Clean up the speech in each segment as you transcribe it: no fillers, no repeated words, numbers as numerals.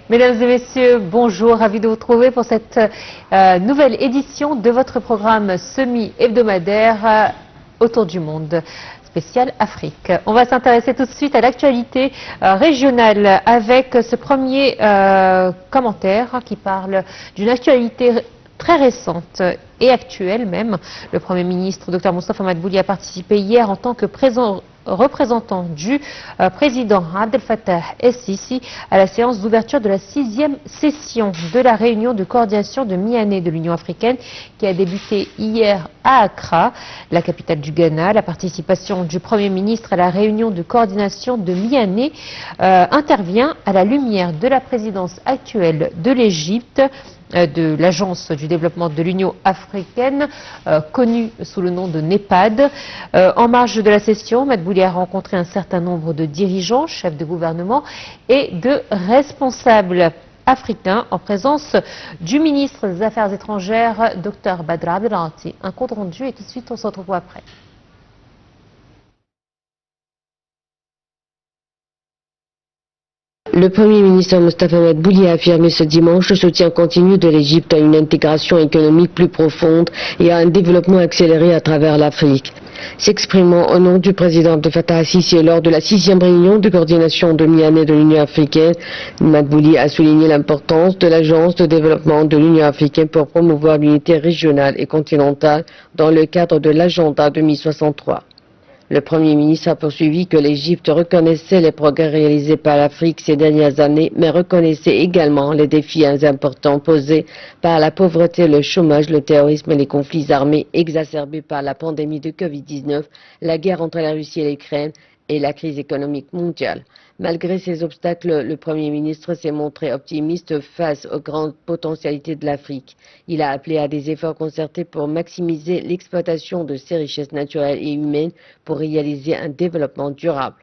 Mesdames et messieurs, bonjour, ravi de vous retrouver pour cette nouvelle édition de votre programme semi-hebdomadaire Autour du monde, spécial Afrique. On va s'intéresser tout de suite à l'actualité régionale avec ce premier commentaire qui parle d'une actualité très récente et actuelle même. Le Premier ministre Dr Moustapha Madbouli a participé hier en tant que représentant du président Abdel Fattah el-Sisi à la séance d'ouverture de la 6e session de la réunion de coordination de mi-année de l'Union africaine qui a débuté hier à Accra, la capitale du Ghana. La participation du Premier ministre à la réunion de coordination de mi-année intervient à la lumière de la présidence actuelle de l'Égypte, de l'Agence du développement de l'Union africaine, connue sous le nom de NEPAD. En marge de la session, Madbouli a rencontré un certain nombre de dirigeants, chefs de gouvernement et de responsables africains en présence du ministre des Affaires étrangères, Dr Badr Abdelati. Un compte rendu et tout de suite on se retrouve après. Le Premier ministre Moustapha Madbouli a affirmé ce dimanche le soutien continu de l'Égypte à une intégration économique plus profonde et à un développement accéléré à travers l'Afrique. S'exprimant au nom du président Abdel Fattah el-Sisi lors de la 6e réunion de coordination de mi-année de l'Union africaine, Madbouli a souligné l'importance de l'Agence de développement de l'Union africaine pour promouvoir l'unité régionale et continentale dans le cadre de l'agenda 2063. Le Premier ministre a poursuivi que l'Égypte reconnaissait les progrès réalisés par l'Afrique ces dernières années, mais reconnaissait également les défis importants posés par la pauvreté, le chômage, le terrorisme et les conflits armés exacerbés par la pandémie de Covid-19, la guerre entre la Russie et l'Ukraine et la crise économique mondiale. Malgré ces obstacles, le Premier ministre s'est montré optimiste face aux grandes potentialités de l'Afrique. Il a appelé à des efforts concertés pour maximiser l'exploitation de ses richesses naturelles et humaines pour réaliser un développement durable.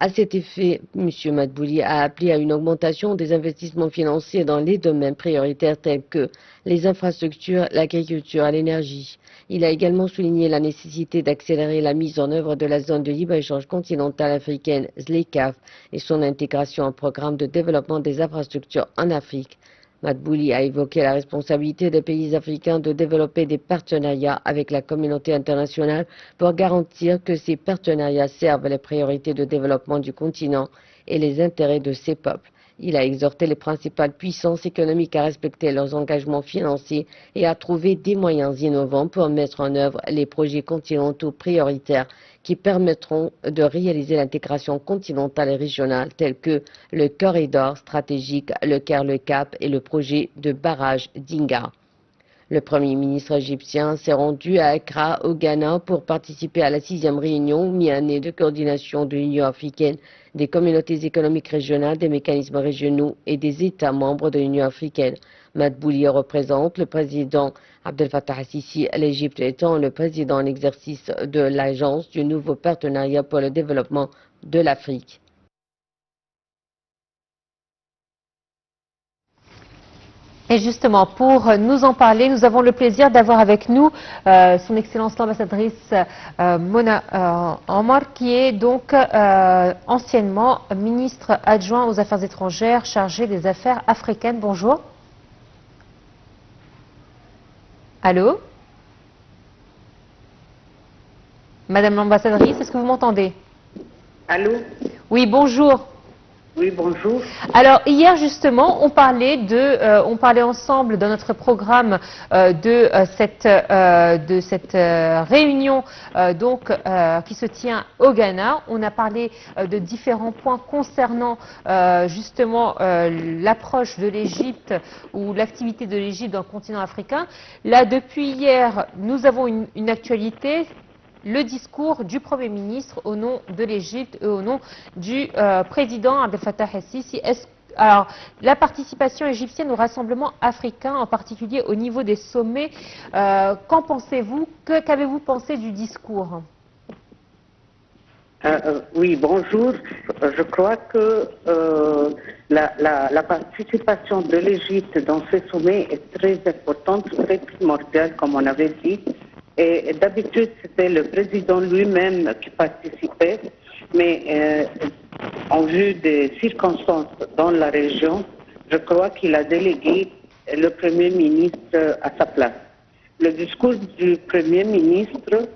À cet effet, M. Madbouli a appelé à une augmentation des investissements financiers dans les domaines prioritaires tels que les infrastructures, l'agriculture et l'énergie. Il a également souligné la nécessité d'accélérer la mise en œuvre de la zone de libre-échange continentale africaine, ZLECAf, et son intégration en programme de développement des infrastructures en Afrique. Madbouli a évoqué la responsabilité des pays africains de développer des partenariats avec la communauté internationale pour garantir que ces partenariats servent les priorités de développement du continent et les intérêts de ses peuples. Il a exhorté les principales puissances économiques à respecter leurs engagements financiers et à trouver des moyens innovants pour mettre en œuvre les projets continentaux prioritaires qui permettront de réaliser l'intégration continentale et régionale tels que le corridor stratégique, le Caire, le Cap et le projet de barrage d'Inga. Le Premier ministre égyptien s'est rendu à Accra, au Ghana, pour participer à la 6e réunion mi-année de coordination de l'Union africaine, des communautés économiques régionales, des mécanismes régionaux et des États membres de l'Union africaine. Madbouli représente le président Abdel Fattah el-Sisi, l'Égypte étant le président en exercice de l'Agence du nouveau partenariat pour le développement de l'Afrique. Et justement, pour nous en parler, nous avons le plaisir d'avoir avec nous son Excellence l'ambassadrice Mona Omar, qui est donc anciennement ministre adjoint aux Affaires étrangères, chargé des affaires africaines. Bonjour. Allô? Madame l'ambassadrice, est-ce que vous m'entendez? Allô? Oui, bonjour. Oui, bonjour. Alors hier justement, on parlait ensemble dans notre programme de cette réunion qui se tient au Ghana. On a parlé de différents points concernant justement l'approche de l'Égypte ou l'activité de l'Égypte dans le continent africain. Là, depuis hier, nous avons une actualité. Le discours du Premier ministre au nom de l'Égypte et au nom du président Abdel Fattah el-Sisi. Alors, la participation égyptienne au rassemblement africain, en particulier au niveau des sommets, qu'en pensez-vous? Qu'avez-vous pensé du discours? Oui, bonjour. Je crois que la participation de l'Égypte dans ce sommet est très importante, très primordiale, comme on avait dit. Et d'habitude, c'était le président lui-même qui participait, mais en vue des circonstances dans la région, je crois qu'il a délégué le Premier ministre à sa place. Le discours du Premier ministre,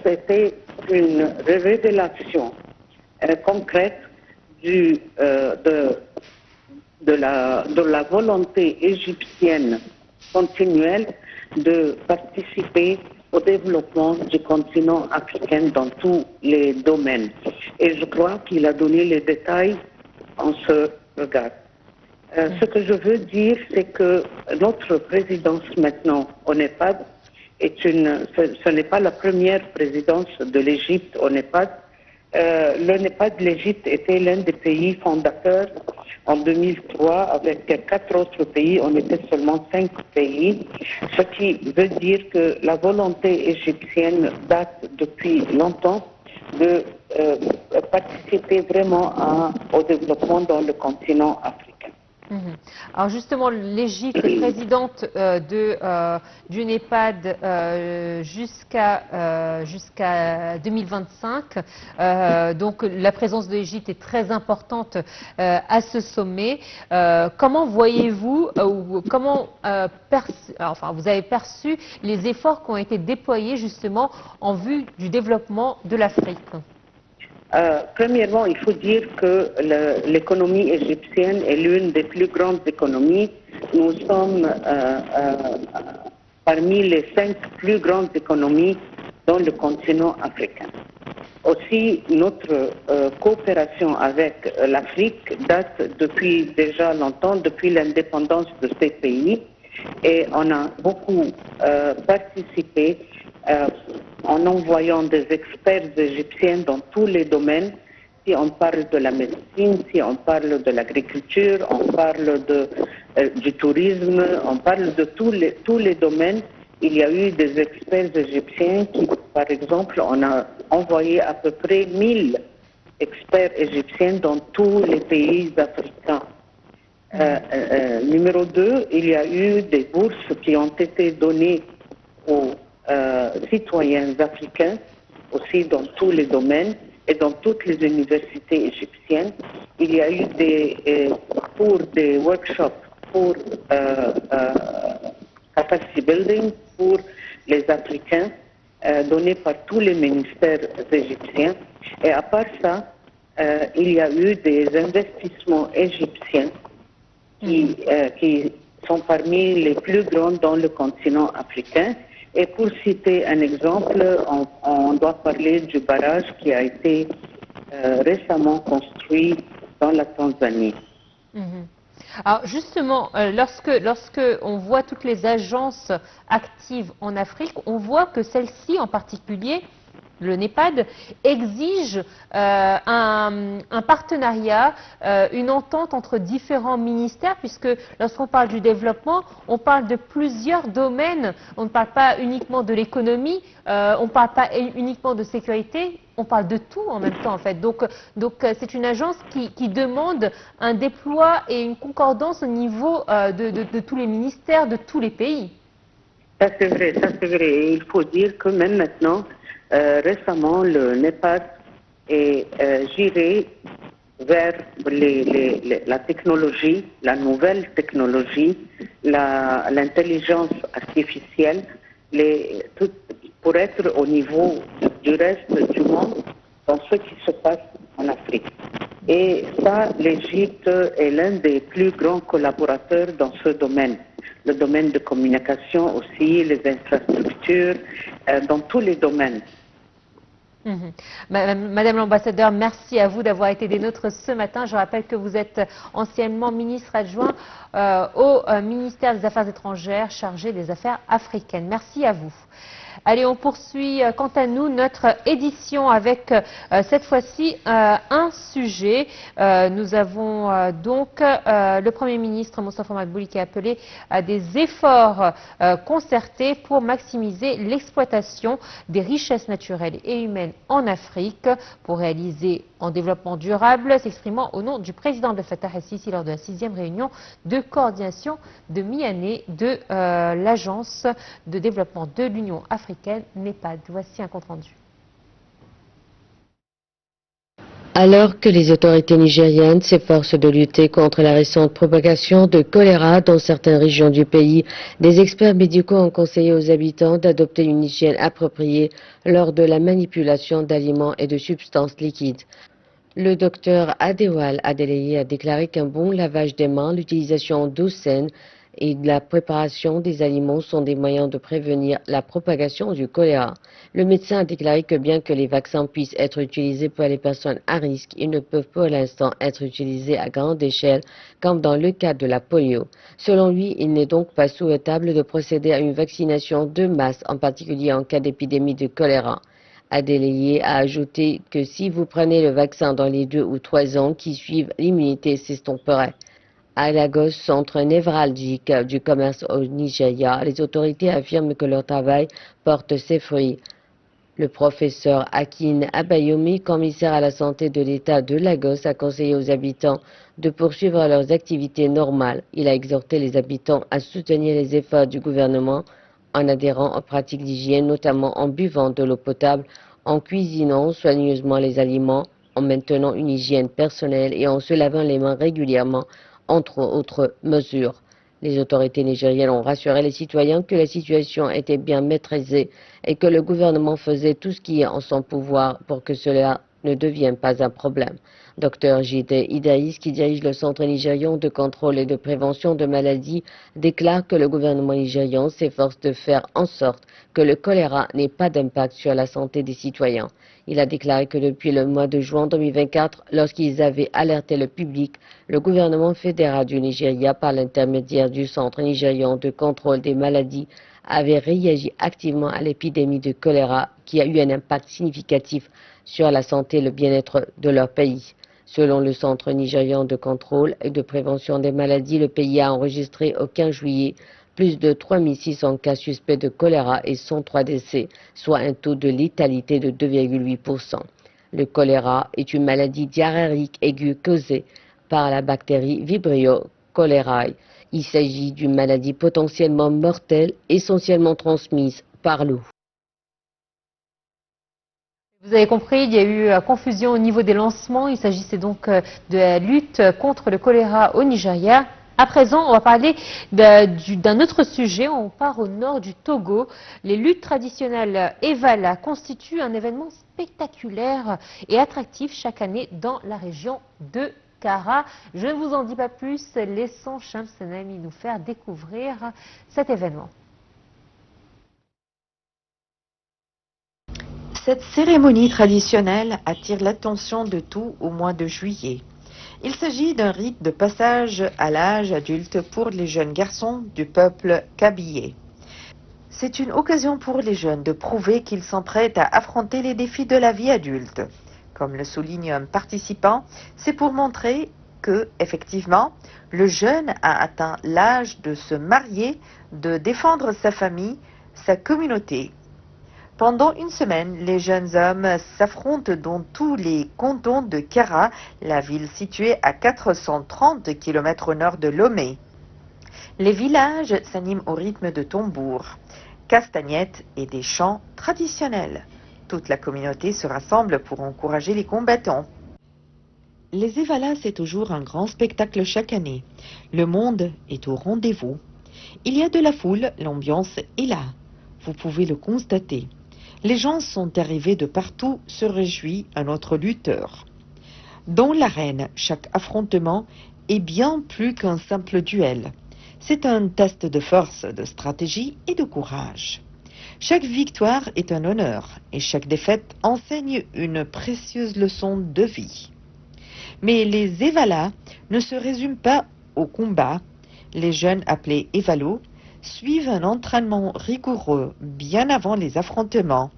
c'était une révélation concrète de la volonté égyptienne continuelle de participer au développement du continent africain dans tous les domaines. Et je crois qu'il a donné les détails en ce regard. Ce que je veux dire, c'est que notre présidence maintenant au Népal ce n'est pas la première présidence de l'Égypte au Népal. Le Népal de l'Égypte était l'un des pays fondateurs en 2003 avec 4 autres pays. On était seulement 5 pays, ce qui veut dire que la volonté égyptienne date depuis longtemps de participer vraiment au développement dans le continent africain. Alors justement, l'Égypte est présidente du NEPAD jusqu'à 2025. Donc la présence de l'Égypte est très importante à ce sommet. Comment voyez-vous, vous avez perçu les efforts qui ont été déployés justement en vue du développement de l'Afrique? Premièrement, il faut dire que l'économie égyptienne est l'une des plus grandes économies. Nous sommes parmi les 5 plus grandes économies dans le continent africain. Aussi, notre coopération avec l'Afrique date depuis déjà longtemps, depuis l'indépendance de ces pays, et on a beaucoup participé en envoyant des experts égyptiens dans tous les domaines. Si on parle de la médecine, si on parle de l'agriculture, on parle du tourisme, on parle de tous les domaines. Il y a eu des experts égyptiens qui, par exemple, on a envoyé à peu près 1000 experts égyptiens dans tous les pays africains. Numéro 2, il y a eu des bourses qui ont été données aux citoyens africains, aussi dans tous les domaines et dans toutes les universités égyptiennes. Il y a eu des workshops pour capacity building pour les Africains donnés par tous les ministères égyptiens. Et à part ça, il y a eu des investissements égyptiens qui sont parmi les plus grands dans le continent africain. Et pour citer un exemple, on doit parler du barrage qui a été récemment construit dans la Tanzanie. Alors justement, lorsque on voit toutes les agences actives en Afrique, on voit que celle-ci en particulier, le NEPAD, exige un partenariat, une entente entre différents ministères, puisque lorsqu'on parle du développement, on parle de plusieurs domaines. On ne parle pas uniquement de l'économie, on ne parle pas uniquement de sécurité, on parle de tout en même temps en fait. Donc c'est une agence qui demande un déploiement et une concordance au niveau de tous les ministères, de tous les pays. Ça c'est vrai, ça c'est vrai. Et il faut dire que même maintenant, récemment, le NEPAD est géré vers la technologie, la nouvelle technologie, l'intelligence artificielle, pour être au niveau du reste du monde dans ce qui se passe en Afrique. Et ça, l'Égypte est l'un des plus grands collaborateurs dans ce domaine. Le domaine de communication aussi, les infrastructures, dans tous les domaines. Madame l'ambassadeur, merci à vous d'avoir été des nôtres ce matin. Je rappelle que vous êtes anciennement ministre adjoint au ministère des Affaires étrangères chargé des affaires africaines. Merci à vous. Allez, on poursuit quant à nous notre édition avec cette fois-ci un sujet. Nous avons donc le Premier ministre Moustapha Madbouli qui a appelé à des efforts concertés pour maximiser l'exploitation des richesses naturelles et humaines en Afrique pour réaliser en développement durable, s'exprimant au nom du président de Fattah el-Sisi lors de la 6e réunion de coordination de mi-année de l'Agence de développement de l'Union africaine, NEPAD. Voici un compte-rendu. Alors que les autorités nigérianes s'efforcent de lutter contre la récente propagation de choléra dans certaines régions du pays, des experts médicaux ont conseillé aux habitants d'adopter une hygiène appropriée lors de la manipulation d'aliments et de substances liquides. Le docteur Adewale Adeleye a déclaré qu'un bon lavage des mains, l'utilisation d'eau saine et de la préparation des aliments sont des moyens de prévenir la propagation du choléra. Le médecin a déclaré que bien que les vaccins puissent être utilisés pour les personnes à risque, ils ne peuvent pour l'instant être utilisés à grande échelle, comme dans le cas de la polio. Selon lui, il n'est donc pas souhaitable de procéder à une vaccination de masse, en particulier en cas d'épidémie de choléra. Adeleye a ajouté que si vous prenez le vaccin dans les 2 ou 3 ans qui suivent, l'immunité s'estomperait. À Lagos, centre névralgique du commerce au Nigeria, les autorités affirment que leur travail porte ses fruits. Le professeur Akin Abayomi, commissaire à la santé de l'État de Lagos, a conseillé aux habitants de poursuivre leurs activités normales. Il a exhorté les habitants à soutenir les efforts du gouvernement en adhérant aux pratiques d'hygiène, notamment en buvant de l'eau potable, en cuisinant soigneusement les aliments, en maintenant une hygiène personnelle et en se lavant les mains régulièrement, entre autres mesures. Les autorités nigériennes ont rassuré les citoyens que la situation était bien maîtrisée et que le gouvernement faisait tout ce qui est en son pouvoir pour que cela ne devienne pas un problème. Dr Jide Idaïs, qui dirige le Centre nigérian de contrôle et de prévention de maladies, déclare que le gouvernement nigérian s'efforce de faire en sorte que le choléra n'ait pas d'impact sur la santé des citoyens. Il a déclaré que depuis le mois de juin 2024, lorsqu'ils avaient alerté le public, le gouvernement fédéral du Nigeria, par l'intermédiaire du Centre nigérian de contrôle des maladies, avait réagi activement à l'épidémie de choléra qui a eu un impact significatif sur la santé et le bien-être de leur pays. Selon le Centre nigérian de contrôle et de prévention des maladies, le pays a enregistré au 15 juillet plus de 3600 cas suspects de choléra et 103 décès, soit un taux de létalité de 2,8%. Le choléra est une maladie diarrhéique aiguë causée par la bactérie Vibrio cholerae. Il s'agit d'une maladie potentiellement mortelle, essentiellement transmise par l'eau. Vous avez compris, il y a eu confusion au niveau des lancements. Il s'agissait donc de la lutte contre le choléra au Nigeria. À présent, on va parler d'un autre sujet. On part au nord du Togo. Les luttes traditionnelles Evala constituent un événement spectaculaire et attractif chaque année dans la région de Kara. Je ne vous en dis pas plus, laissons Shams Senami nous faire découvrir cet événement. Cette cérémonie traditionnelle attire l'attention de tous au mois de juillet. Il s'agit d'un rite de passage à l'âge adulte pour les jeunes garçons du peuple kabyle. C'est une occasion pour les jeunes de prouver qu'ils sont prêts à affronter les défis de la vie adulte. Comme le souligne un participant, c'est pour montrer que, effectivement, le jeune a atteint l'âge de se marier, de défendre sa famille, sa communauté. Pendant une semaine, les jeunes hommes s'affrontent dans tous les cantons de Kara, la ville située à 430 km au nord de Lomé. Les villages s'animent au rythme de tambours, castagnettes et des chants traditionnels. Toute la communauté se rassemble pour encourager les combattants. Les Evala, c'est toujours un grand spectacle chaque année. Le monde est au rendez-vous. Il y a de la foule, l'ambiance est là. Vous pouvez le constater. Les gens sont arrivés de partout, se réjouit un autre lutteur. Dans l'arène, chaque affrontement est bien plus qu'un simple duel. C'est un test de force, de stratégie et de courage. Chaque victoire est un honneur et chaque défaite enseigne une précieuse leçon de vie. Mais les Evala ne se résument pas au combat. Les jeunes appelés Evalo suivent un entraînement rigoureux bien avant les affrontements.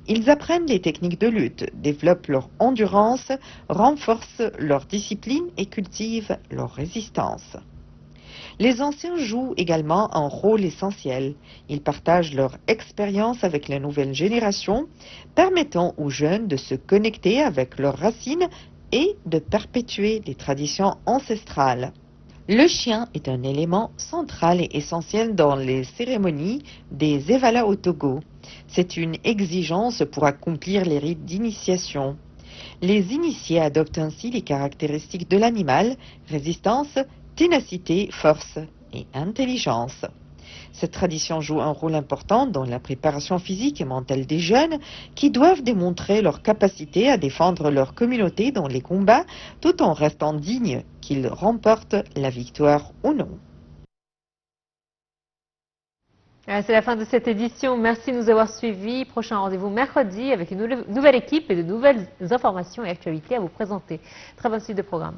Ils apprennent les techniques de lutte, développent leur endurance, renforcent leur discipline et cultivent leur résistance. Les anciens jouent également un rôle essentiel. Ils partagent leur expérience avec la nouvelle génération, permettant aux jeunes de se connecter avec leurs racines et de perpétuer les traditions ancestrales. Le chien est un élément central et essentiel dans les cérémonies des Evala au Togo. C'est une exigence pour accomplir les rites d'initiation. Les initiés adoptent ainsi les caractéristiques de l'animal, résistance, ténacité, force et intelligence. Cette tradition joue un rôle important dans la préparation physique et mentale des jeunes qui doivent démontrer leur capacité à défendre leur communauté dans les combats tout en restant dignes qu'ils remportent la victoire ou non. C'est la fin de cette édition. Merci de nous avoir suivis. Prochain rendez-vous mercredi avec une nouvelle équipe et de nouvelles informations et actualités à vous présenter. Très bonne suite de programme.